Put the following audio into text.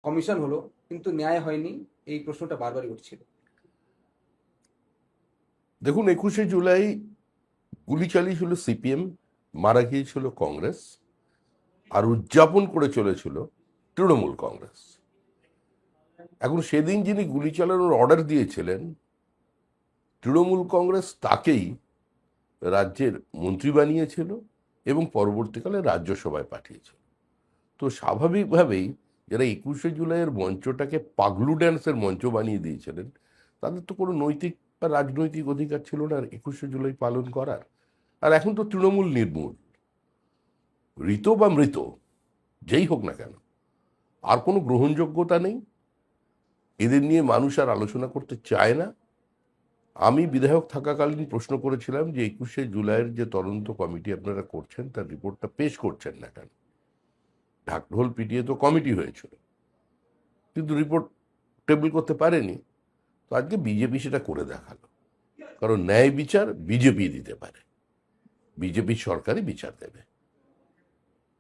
Commission হলো, কিন্তু ন্যায় হয়নি, এই প্রশ্নটা বারবারই উঠছিল। দেখুন, 21শে জুলাই গুলি চালিয়েছিল সিপিএম, মারা গিয়েছিল কংগ্রেস, আর উদযাপন করে চলেছিল তৃণমূল কংগ্রেস। এখন সেদিন যিনি গুলি চালানোর অর্ডার দিয়েছিলেন তৃণমূল কংগ্রেস, তাকেই রাজ্যের মন্ত্রী বানিয়েছিল এবং পরবর্তীকালে রাজ্যসভায় পাঠিয়েছিল। তো স্বাভাবিকভাবেই যারা 21শে জুলাইয়ের মঞ্চটাকে পাগলু ড্যান্সের মঞ্চ বানিয়ে দিয়েছিলেন, তাদের তো কোনো নৈতিক বা রাজনৈতিক অধিকার ছিল না 21শে জুলাই পালন করার। আর এখন তো তৃণমূল নির্মূল, ঋত বা মৃত যেই হোক না কেন, আর কোনো গ্রহণযোগ্যতা নেই। এদের নিয়ে মানুষ আর আলোচনা করতে চায় না। আমি বিধায়ক থাকাকালীন প্রশ্ন করেছিলাম যে 21শে জুলাইয়ের যে তদন্ত কমিটি আপনারা করছেন তার রিপোর্টটা পেশ করছেন না কেন? ঢাকঢোল পিটিয়ে তো কমিটি হয়েছিল, কিন্তু রিপোর্ট টেবিল করতে পারেনি। তো আজকে বিজেপি সেটা করে দেখালো, কারণ ন্যায় বিচার বিজেপি দিতে পারে, বিজেপি সরকারই বিচার দেবে।